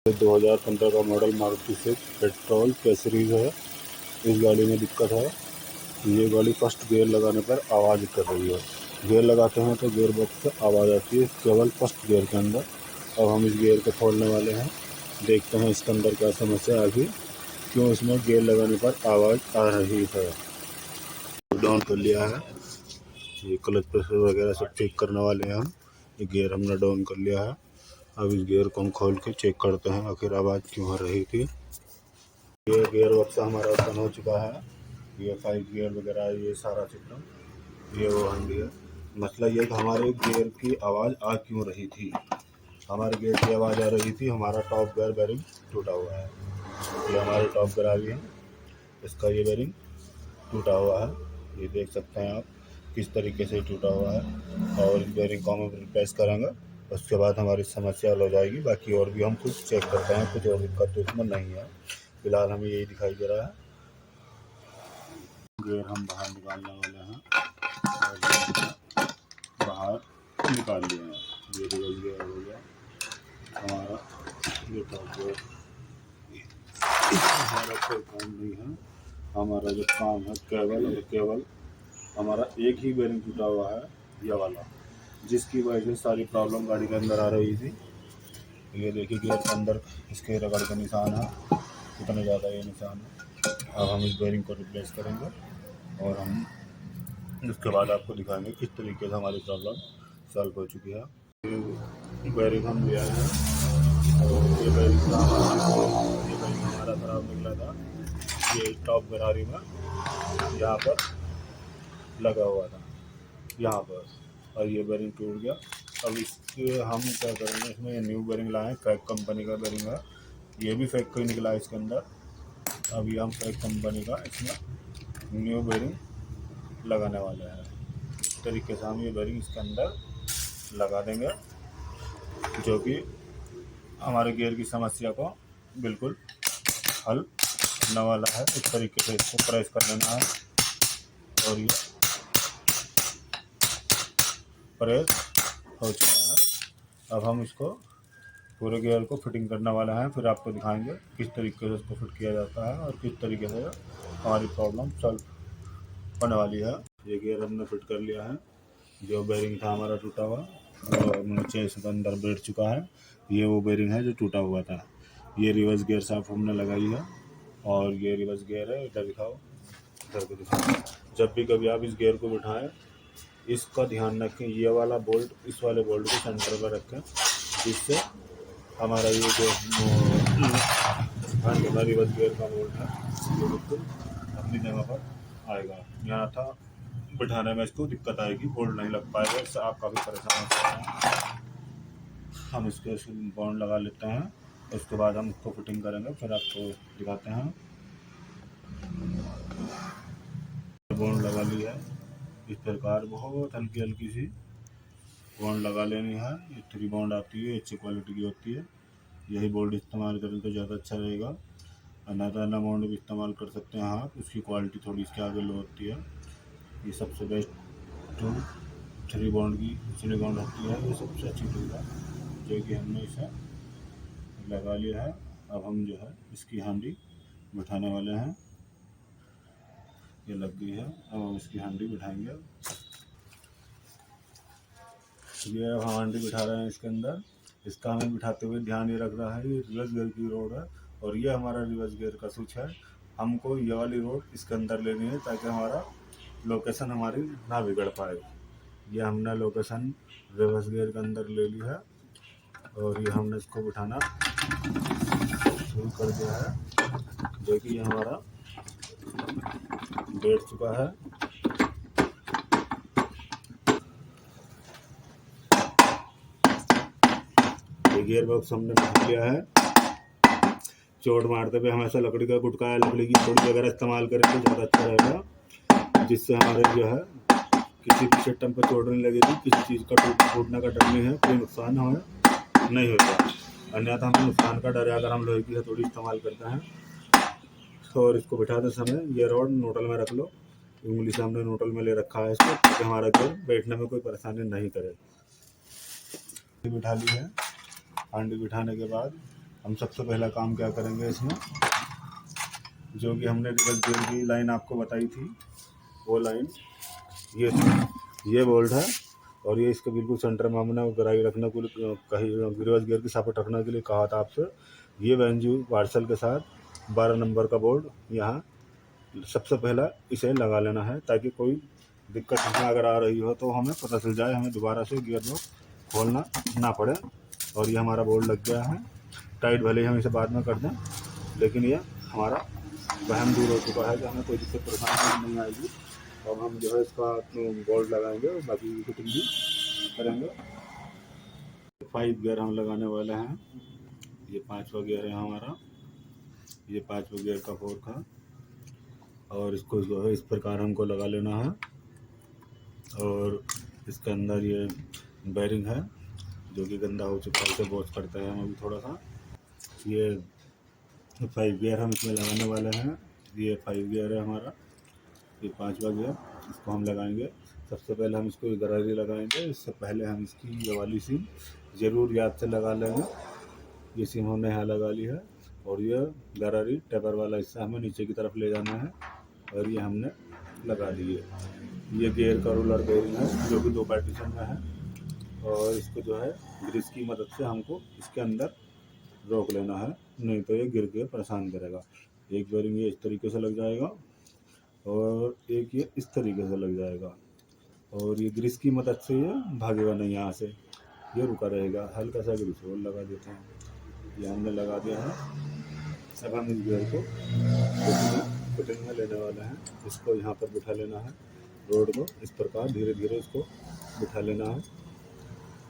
2015 का model Maruti Swift petrol के series है। इस गाड़ी में दिक्कत है, ये गाड़ी फर्स्ट गियर लगाने पर आवाज़ कर रही है। गियर लगाते हैं तो गियर बॉक्स से आवाज़ आती है केवल फर्स्ट गियर के अंदर। अब हम इस गियर को खोलने वाले हैं, देखते हैं इसके अंदर क्या समस्या आ गई, क्यों इसमें गियर लगाने पर आवाज़ आ रही है। डाउन कर लिया है, ये क्लच प्रेशर वगैरह सब चेक करने वाले हैं हम। ये गियर हमने डाउन कर लिया है। अब इस गियर को हम खोल के चेक करते हैं आखिर आवाज़ क्यों हो रही थी। ये गियर बॉक्स हमारा ओपन हो चुका है, ये 5 गियर वगैरह ये सारा सिस्टम ये वो हंडी है। मसला ये कि हमारे गियर की आवाज़ आ क्यों रही थी। हमारे गियर की आवाज़ आ रही थी, हमारा टॉप गियर बेरिंग टूटा हुआ है। ये हमारे टॉप गियर आ गई है, इसका ये बेरिंग टूटा हुआ है। ये देख सकते हैं आप किस तरीके से टूटा हुआ है। और इस बेरिंग को हम रिप्लेस करेंगे, उसके बाद हमारी समस्या हल हो जाएगी। बाकी और भी हम कुछ चेक करते हैं, कुछ और दिक्कत तो इसमें नहीं है। फिलहाल हमें यही दिखाई दे रहा है। गियर हम बाहर निकालने वाले हैं और बाहर निकाल लिए हैं। ये रिवर्स गियर हो गया हमारा, ये टॉप गियर। हमारा कोई काम नहीं है, हमारा जो काम है केवल और केवल हमारा एक ही बेरिंग टूटा हुआ है, यह वाला, जिसकी वजह से सारी प्रॉब्लम गाड़ी के अंदर आ रही थी। ये देखिए गियर के अंदर इसके रगड़ का निशान है, कितने ज़्यादा ये निशान है। अब हम इस बेरिंग को रिप्लेस करेंगे और हम उसके बाद आपको दिखाएंगे किस तरीके से हमारी प्रॉब्लम सॉल्व हो चुकी है। ये बेरिंग हम लिया है और ये बेरिंग हमारा ख़राब निकला था। ये टॉप गरारी में यहाँ पर लगा हुआ था, यहाँ पर, और ये बेरिंग टूट गया। अब इसके हम क्या करेंगे, इसमें न्यू बेरिंग लाएँ, फैक कंपनी का बेरिंग है। ये भी फैक का ही निकला है इसके अंदर। अब ये हम फैक कंपनी का इसमें न्यू बेरिंग लगाने वाले हैं। इस तरीके से हम ये बेरिंग इसके अंदर लगा देंगे, जो कि हमारे गियर की समस्या को बिल्कुल हल करने वाला है। इस तरीके से इसको प्रेस कर लेना है और ये प्रेस हो चुका है। अब हम इसको पूरे गियर को फिटिंग करने वाले हैं, फिर आपको दिखाएंगे किस तरीके से इसको फिट किया जाता है और किस तरीके से हमारी प्रॉब्लम सॉल्व होने वाली है। ये गियर हमने फिट कर लिया है। जो बेरिंग था हमारा टूटा हुआ और नीचे इसके अंदर बैठ चुका है, ये वो बेरिंग है जो टूटा हुआ था। ये रिवर्स गियर साफ हमने लगाई है और ये रिवर्स गियर है। इधर दिखाओ, इधर को दिखाओ। जब भी कभी आप इस गियर को बिठाएं, इसका ध्यान रखें, ये वाला बोल्ट इस वाले बोल्ट को सेंटर पर रखें, जिससे हमारा ये जो रिवर्स गियर का बोल्ट है ये बिल्कुल अपनी जगह पर आएगा। यहाँ था बिठाने में इसको दिक्कत आएगी, बोल्ट नहीं लग पाएगा, इससे आप काफ़ी परेशान हो सकते हैं। हम इसके बॉन्ड लगा लेते हैं, उसके बाद हम इसको फिटिंग करेंगे, फिर आपको दिखाते हैं। बॉन्ड लगा लिया है, इस प्रकार बहुत हल्की हल्की सी बॉन्ड लगा लेनी है। ये 3 बॉन्ड आती है, अच्छी क्वालिटी की होती है। यही बोल्ट इस्तेमाल करें तो ज़्यादा अच्छा रहेगा। अनादाना बॉन्ड भी इस्तेमाल कर सकते हैं आप, उसकी क्वालिटी थोड़ी इसके आगे लो होती है। ये सबसे बेस्ट टूल 3 बॉन्ड की सिलिकॉन होती है, ये सबसे अच्छी टूल है, जो कि हमने इसे लगा लिया है। अब हम जो है इसकी हांडी बिठाने वाले हैं। ये लग गई है, अब हम इसकी हांडी बिठाएंगे। ये अब हम हांडी बिठा रहे हैं इसके अंदर। इसका हमें बिठाते हुए ध्यान ये रख रहा है, ये रिवर्स गियर की रोड है और ये हमारा रिवर्स गियर का स्विच है। हमको ये वाली रोड इसके अंदर लेनी है ताकि हमारा लोकेशन हमारी ना बिगड़ पाए। ये हमने लोकेशन रिवर्स गियर के अंदर ले ली है और ये हमने इसको बिठाना शुरू कर दिया है, जो कि हमारा बैठ चुका है। ये गियर बॉक्स हमने बिठा लिया है। चोट मारते हुए हमेशा लकड़ी का गुटका या लकड़ी की थोड़ी वगैरह इस्तेमाल करें तो ज़्यादा अच्छा रहेगा, जिससे हमारे जो है किसी भी सिस्टम पर चोट नहीं लगेगी, किसी चीज़ का टूटने का डर नहीं है, कोई नुकसान हमें नहीं होता। अन्यथा हमें नुकसान का डर है अगर हम लोहे की हथौड़ी इस्तेमाल करते हैं। और इसको बिठाते समय ये रॉड नोटल में रख लो, उंगली से हमने नोटल में ले रखा है इसको, ताकि हमारा गियर बैठने में कोई परेशानी नहीं करे। बिठा ली है। हांडी बिठाने के बाद हम सबसे पहला काम क्या करेंगे इसमें, जो कि हमने रिवर्स गियर की लाइन आपको बताई थी वो लाइन ये बोल्ट है, और ये इसके बिल्कुल सेंटर में हमने गराई रखने को कहीं रिवर्स गियर की सपोर्ट रखने के लिए कहा था आपसे। ये वेंजू पार्सल के साथ 12 नंबर का बोल्ट यहाँ सबसे पहला इसे लगा लेना है, ताकि कोई दिक्कत इसमें अगर आ रही हो तो हमें पता चल जाए, हमें दोबारा से गियर को खोलना ना पड़े। और ये हमारा बोल्ट लग गया है टाइट, भले ही हम इसे बाद में कर दें, लेकिन ये हमारा वहम दूर हो चुका है कि हमें कोई दिक्कत परेशानी नहीं आएगी। अब हम जो है इसका बोल्ट लगाएंगे और बाकी की फिटिंग भी करेंगे। 5 गियर हम लगाने वाले हैं। ये 5वां गियर है हमारा, ये 5वां गियर का फोर्क है, और इसको जो है इस प्रकार हमको लगा लेना है। और इसके अंदर ये बैरिंग है जो कि गंदा हो चुका है, इसे वॉश करते हैं हम अभी थोड़ा सा। ये 5 गियर हम इसमें लगाने वाले हैं। ये 5 गियर है हमारा, ये 5वां गियर, इसको हम लगाएंगे। सबसे पहले हम इसको गरारी लगाएंगे। इससे पहले हम इसकी ये वाली सिम ज़रूर याद से लगा लेंगे। ये सिम हमने यहाँ लगा ली है, और ये गरारी टेपर वाला हिस्सा हमें नीचे की तरफ ले जाना है, और ये हमने लगा ली है। ये गियर का रोलर बेयरिंग है जो कि 2 पार्टीशन में है, और इसको जो है ग्रीस की मदद से हमको इसके अंदर रोक लेना है, नहीं तो ये गिर के परेशान करेगा। एक बेयरिंग ये इस तरीके से लग जाएगा, और एक ये इस तरीके से लग जाएगा, और ये ग्रीस की मदद से ये भागेगा नहीं, यहाँ से ये रुका रहेगा। हल्का सा ग्रीस और लगा देते हैं, ये हमने लगा दिया है। अब हम इस गियर को फिटिंग में लेने वाले हैं। इसको यहाँ पर बिठा लेना है, रोड को इस प्रकार धीरे धीरे इसको बिठा लेना है,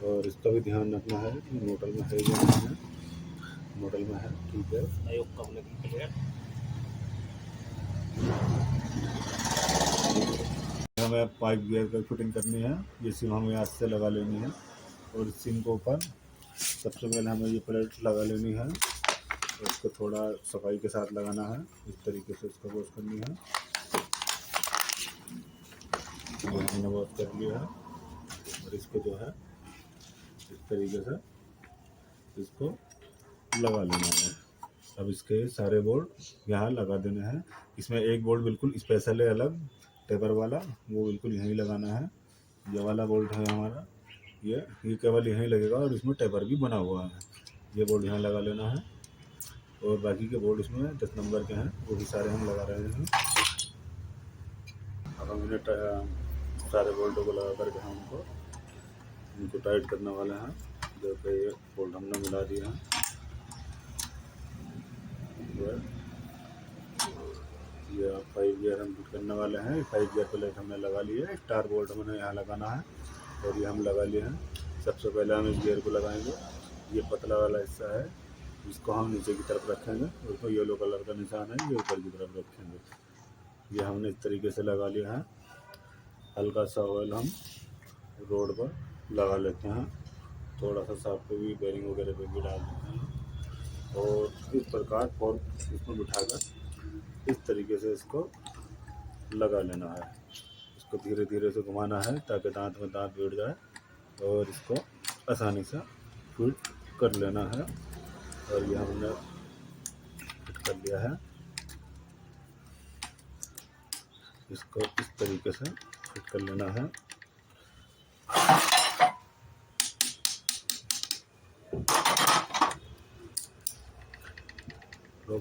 और इसका भी ध्यान रखना है कि मोटर में है या नहीं है। मोटर में है, ठीक है। हमें 5 गियर की फिटिंग करनी है। ये सिम हमें हाथ से लगा लेनी है, और इस सिम को ऊपर सबसे पहले हमें ये प्लेट लगा लेनी है, और इसको थोड़ा सफाई के साथ लगाना है। इस तरीके से इसको वॉश करनी है। हमने वॉश कर लिया है, और इसको जो है इस तरीके से इसको लगा लेना है। अब इसके सारे बोल्ट यहाँ लगा देने हैं। इसमें एक बोल्ट बिल्कुल स्पेशल है, अलग टेपर वाला, वो बिल्कुल यहीं लगाना है। ये वाला बोल्ट है हमारा, ये केवल यहीं लगेगा, और इसमें टेपर भी बना हुआ है। ये बोल्ट यहाँ लगा लेना है, और बाकी के बोल्ट इसमें 10 नंबर के हैं, वो भी सारे हम लगा रहे हैं। अब हम इन्हें सारे बोल्टों को लगा करके हम इनको टाइट करने वाले हैं। जो कि ये बोल्ट हमने मिला दिया है, ये 5 गियर हम फिट करने वाले हैं। 5 गियर प्लेट हमने लगा ली है, स्टार बोल्ट हमने यहाँ लगाना है, और ये हम लगा लिए हैं। सबसे पहले हम इस गियर को लगाएंगे। ये पतला वाला हिस्सा है, इसको हम नीचे की तरफ रखेंगे, और उसमें येलो कलर का निशान है, ये ऊपर की तरफ रखेंगे। ये हमने इस तरीके से लगा लिया है। हल्का सा ऑयल हम रोड पर लगा लेते हैं, थोड़ा सा साफ पे भी, बेरिंग वगैरह पे भी डाल देते हैं, और इस प्रकार फोर्क इसमें बिठाकर इस तरीके से इसको लगा लेना है। इसको धीरे धीरे से घुमाना है ताकि दांत में दांत बैठ जाए, और इसको आसानी से फिट कर लेना है। और ये हमने फिट कर लिया है। इसको इस तरीके से फिट कर लेना है। तो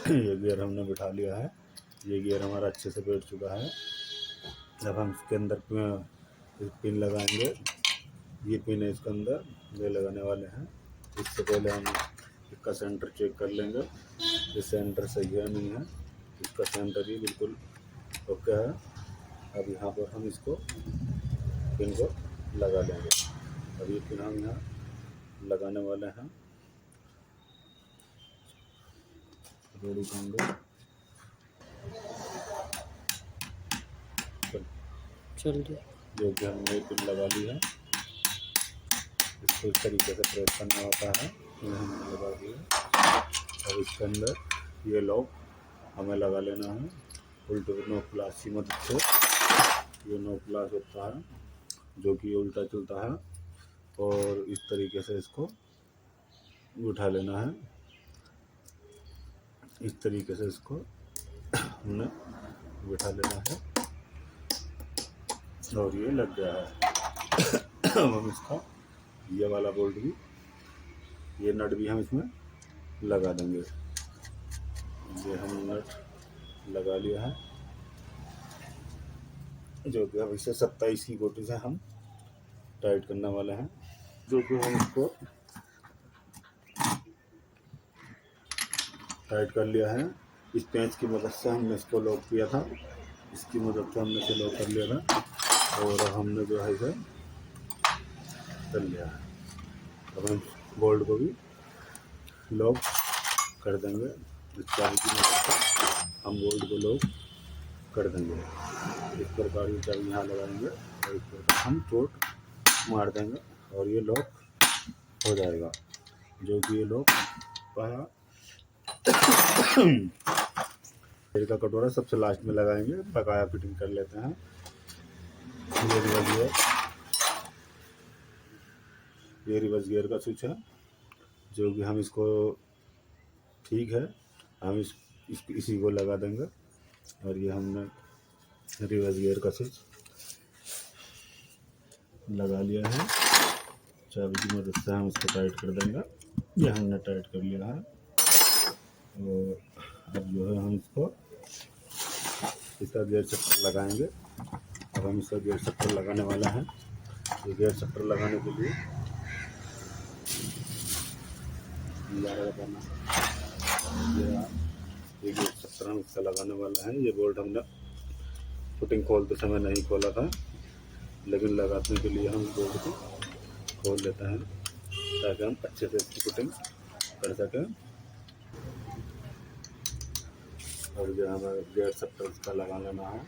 ये गियर हमने बिठा लिया है, ये गियर हमारा अच्छे से बैठ चुका है। जब हम इसके अंदर पिन लगाएंगे, ये पिन है इसके अंदर, ये लगाने वाले हैं। इससे पहले हम इसका सेंटर चेक कर लेंगे, ये सेंटर सही है नहीं है। इसका सेंटर ही बिल्कुल ओके है। अब यहाँ पर हम इसको पिन को लगा लेंगे। अब ये पिन हम यहाँ लगाने वाले हैं, रेडी करेंगे। चलिए, जो कि हमने पिन लगा ली है, इसको इस तरीके से प्रेस करना होता है। ये हमने लगा दिया। और इसके अंदर ये लॉक हमें लगा लेना है उल्टे नो प्लास की मदद से। ये नो प्लास होता है जो कि उल्टा चलता है, और इस तरीके से इसको उठा लेना है। इस तरीके से इसको हमने बिठा लेना है और ये लग गया है। अब हम इसका ये वाला बोल्ट भी, ये नट भी हम इसमें लगा देंगे। ये हम नट लगा लिया है, जो कि अब इसे 27 की गोटी से हम टाइट करने वाले हैं। जो कि हम इसको टाइट कर लिया है। इस पेंच की मदद से हमने इसको लॉक किया था, इसकी मदद से हमने इसे लॉक कर लिया था और हमने जो है इसे कर लिया है। अब हम बोल्ट को भी लॉक कर देंगे। इस चाबी की मदद से हम बोल्ट को लॉक कर देंगे। इस प्रकार ये चाबी यहाँ लगाएंगे और इस प्रकार हम चोट मार देंगे और ये लॉक हो जाएगा। जो कि ये लॉक पाया तेल का कटोरा सबसे लास्ट में लगाएंगे। बकाया फिटिंग कर लेते हैं। ये रिवर्स गियर का स्विच है, जो कि हम इसको ठीक है हम इसी को लगा देंगे। और ये हमने रिवर्स गियर का स्विच लगा लिया है। चाबी की मदद से हम इसको टाइट कर देंगे। ये हमने टाइट कर लिया है और अब जो है हम इसका गियर चक्कर लगाएंगे। अब हम इसका गियर चक्कर लगाने वाला है। ये गियर चक्कर लगाने के लिए ये गियर चक्कर हम इसका लगाने वाला है। ये बोल्ट हमने फिटिंग खोलते समय नहीं खोला था, लेकिन लगाने के लिए हम बोल्ट को खोल लेते हैं ताकि हम अच्छे से इसकी फिटिंग कर सकें। और जो हमें गियर सप्टर इसका लगा लेना है।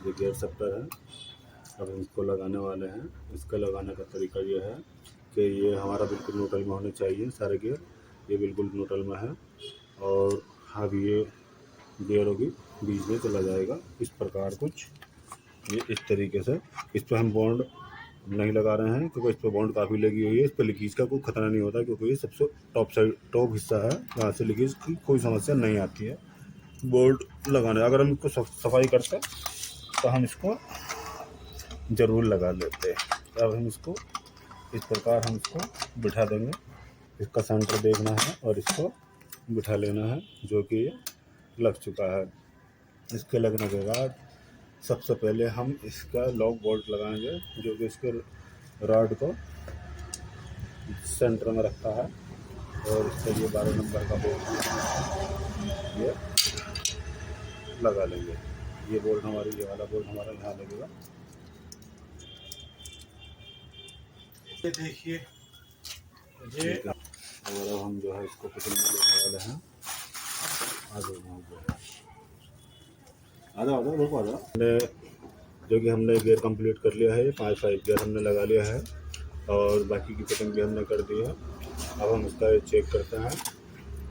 ये गियर सप्टर है, अब हम इसको लगाने वाले हैं। इसका लगाने का तरीका ये है कि ये हमारा बिल्कुल न्यूट्रल में होने चाहिए सारे गियर। ये बिल्कुल न्यूट्रल में है और अब ये गियरों की बीच में चला जाएगा। इस प्रकार कुछ ये इस तरीके से। इस पर हम बॉन्ड नहीं लगा रहे हैं क्योंकि इस पर बॉन्ड काफ़ी लगी हुई है। इस पर लीकेज का कोई खतरा नहीं होता क्योंकि ये सबसे टॉप हिस्सा है, यहाँ से लीकेज की कोई समस्या नहीं आती है। बोल्ट लगाने अगर हम इसको सफाई करते तो हम इसको ज़रूर लगा लेते हैं। अब हम इसको इस प्रकार हम इसको बिठा देंगे। इसका सेंटर देखना है और इसको बिठा लेना है, जो कि ये लग चुका है। इसके लगने के बाद सबसे पहले हम इसका लॉक बोल्ट लगाएंगे, जो कि इसके रॉड को सेंटर में रखता है और इसके लिए 12 नंबर का बोल्ट ये लगा लेंगे। ये बोल्ट ये वाला बोल्ट हमारा यहाँ लगेगा। ये देखिए ये। और अब हम जो है इसको फिटिंग में लेने वाले हैं। आधा रोको आधा। जो कि हमने गियर कंप्लीट कर लिया है। 5 गियर हमने लगा लिया है और बाकी की फिटिंग भी हमने कर दी है। अब हम इसका चेक करते हैं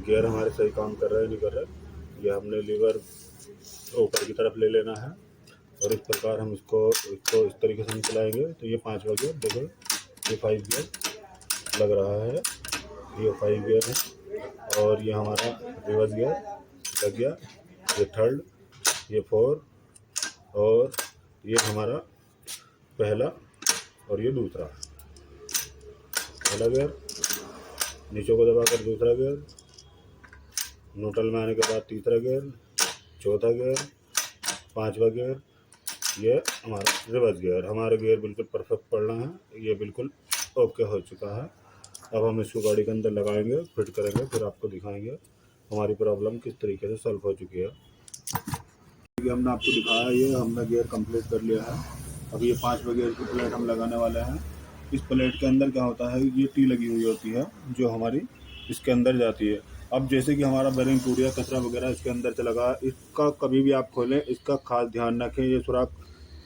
गियर हमारे सही काम कर रहे हैं नहीं कर रहे। ये हमने लीवर ऊपर की तरफ ले लेना है और इस प्रकार हम इसको इस तरीके से हम चलाएंगे तो ये 5वां गियर देखो, ये 5 गियर लग रहा है। ये 5 गियर है और ये हमारा रिवर्स गियर लग गया। ये 3rd, ये 4 और ये हमारा पहला और ये दूसरा। पहला गियर नीचे को दबाकर दूसरा गियर, न्यूट्रल में आने के बाद तीसरा गियर, चौथा गियर, 5वां गियर। ये हमारा रिवर्स गियर। हमारे गियर बिल्कुल परफेक्ट पड़ रहे हैं। ये बिल्कुल ओके हो चुका है। अब हम इसको गाड़ी के अंदर लगाएंगे, फिट करेंगे, फिर आपको दिखाएंगे हमारी प्रॉब्लम किस तरीके से सॉल्व हो चुकी है। ये हमने आपको दिखाया, ये हमने गियर कंप्लीट कर लिया है। अब ये 5वां गियर की प्लेट हम लगाने वाले हैं। इस प्लेट के अंदर क्या होता है, ये टी लगी हुई होती है जो हमारी इसके अंदर जाती है। अब जैसे कि हमारा बेरिंग टूट गया, कचरा वगैरह इसके अंदर चला गया, इसका कभी भी आप खोलें इसका खास ध्यान रखें। ये सुराख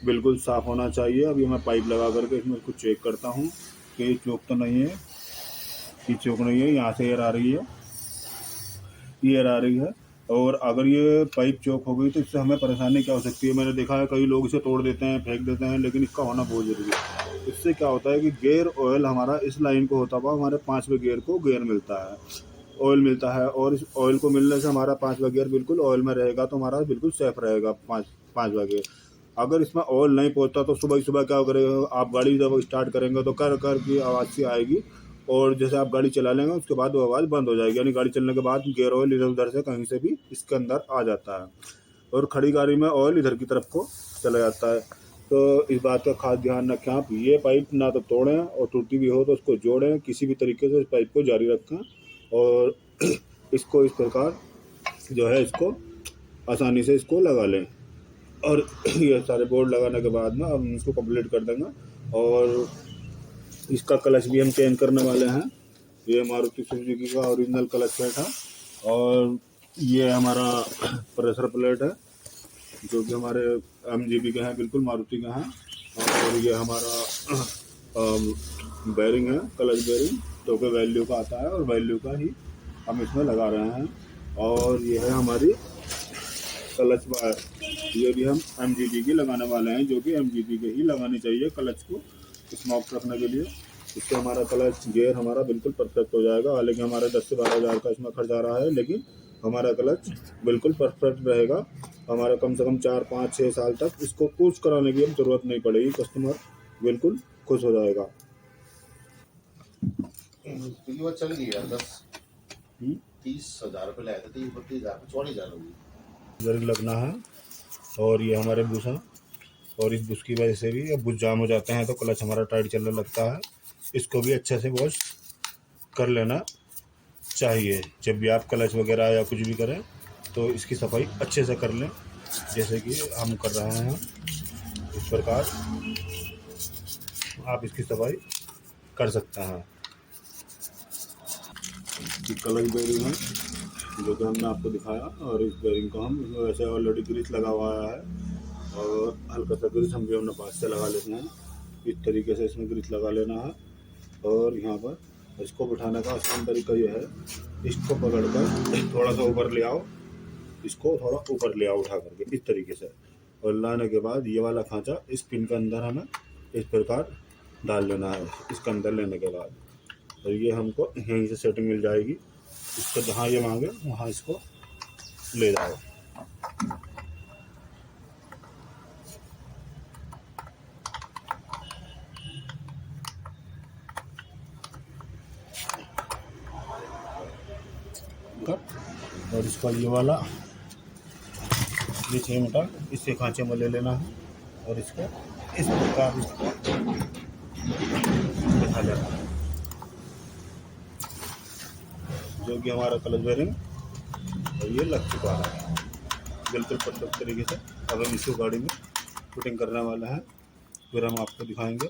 बिल्कुल साफ़ होना चाहिए। अभी मैं पाइप लगा करके इसमें कुछ चेक करता हूँ कि चोक तो नहीं है, ये चोक नहीं है। यहाँ से एयर आ रही है, ये एयर आ रही है। और अगर ये पाइप चोक हो गई तो इससे हमें परेशानी क्या हो सकती है। मैंने देखा है कई लोग इसे तोड़ देते हैं, फेंक देते हैं, लेकिन इसका होना बहुत ज़रूरी है। इससे क्या होता है कि गियर ऑयल हमारा इस लाइन को होता हुआ हमारे 5वें गियर को गियर मिलता है, ऑयल मिलता है, और इस ऑयल को मिलने से हमारा 5वां गियर बिल्कुल ऑयल में रहेगा, तो हमारा बिल्कुल सेफ रहेगा 5वां गियर। अगर इसमें ऑयल नहीं पहुंचता तो सुबह ही सुबह क्या करेगा, आप गाड़ी जब स्टार्ट करेंगे तो कर कर की आवाज़ सी आएगी, और जैसे आप गाड़ी चला लेंगे उसके बाद वो आवाज़ बंद हो जाएगी, यानी गाड़ी चलने के बाद गियर ऑयल इधर उधर से कहीं से भी इसके अंदर आ जाता है, और खड़ी गाड़ी में ऑयल इधर की तरफ को चला जाता है। तो इस बात का खास ध्यान रखें आप, ये पाइप ना तो तोड़ें, और टूटी भी हो तो उसको जोड़ें, किसी भी तरीके से इस पाइप को जारी रखें, और इसको इस प्रकार जो है इसको आसानी से इसको लगा लें। और ये सारे बोर्ड लगाने के बाद में हम इसको कंप्लीट कर देंगे। और इसका क्लच भी हम चेंज करने वाले हैं। ये मारुति सुजुकी का ओरिजिनल क्लच प्लेट है, और ये हमारा प्रेशर प्लेट है जो कि हमारे MGB के हैं, बिल्कुल मारुति के हैं। और ये हमारा बैरिंग है, क्लच बैरिंग, तो के वैल्यू का आता है, और वैल्यू का ही हम इसमें लगा रहे हैं। और ये है हमारी क्लच वायर, ये भी हम MGB की लगाने वाले हैं, जो कि MGB के ही लगानी चाहिए क्लच को स्मॉक रखने के लिए। इससे हमारा क्लच गियर हमारा बिल्कुल परफेक्ट हो जाएगा। हालांकि हमारा 10 से 12 हज़ार का इसमें खर्च आ रहा है, लेकिन हमारा क्लच बिल्कुल परफेक्ट रहेगा। हमारा कम से कम 4, 5, 6 साल तक इसको कुछ कराने की जरूरत नहीं पड़ेगी, कस्टमर बिल्कुल खुश हो जाएगा। चल गई यार 30,000 रुपये लाए थे, 30-32,000 40,000 होगी जरूर लगना है। और ये हमारे बुश हैं, और इस बुश की वजह से भी अब बुश जाम हो जाते हैं तो क्लच हमारा टाइट चलने लगता है। इसको भी अच्छे से वॉश कर लेना चाहिए। जब भी आप क्लच वगैरह या कुछ भी करें तो इसकी सफाई अच्छे से कर लें, जैसे कि हम कर रहे हैं। इस प्रकार आप इसकी सफाई कर सकते हैं। क्लच बेरिंग है जो कि हमने आपको दिखाया, और इस बेरिंग को हम वैसे ऑलरेडी ग्रीस लगा हुआ है, और हल्का सा ग्रीस हम भी अपने पास से लगा लेते हैं। इस तरीके से इसमें ग्रीस लगा लेना है। और यहाँ पर इसको बिठाने का आसान तरीका ये है, इसको पकड़कर थोड़ा सा ऊपर ले आओ, इसको थोड़ा ऊपर ले आओ उठा करके इस तरीके से, और लाने के बाद ये वाला खांचा इस पिन के अंदर हमें इस प्रकार डाल लेना है। इसके अंदर लेने के बाद और ये हमको यहीं से सेटिंग मिल जाएगी। इसको जहाँ ये मांगे वहाँ इसको ले जाओ। और इसका ये वाला ये 6 मीटर इससे खांचे में ले लेना है, और इसको इस प्रकार बिठा लेना है, जो कि हमारा क्लच बेरिंग और ये लग चुका है बिल्कुल परफेक्ट तरीके से। अब हम इसको गाड़ी में फिटिंग करने वाला है, फिर हम आपको दिखाएंगे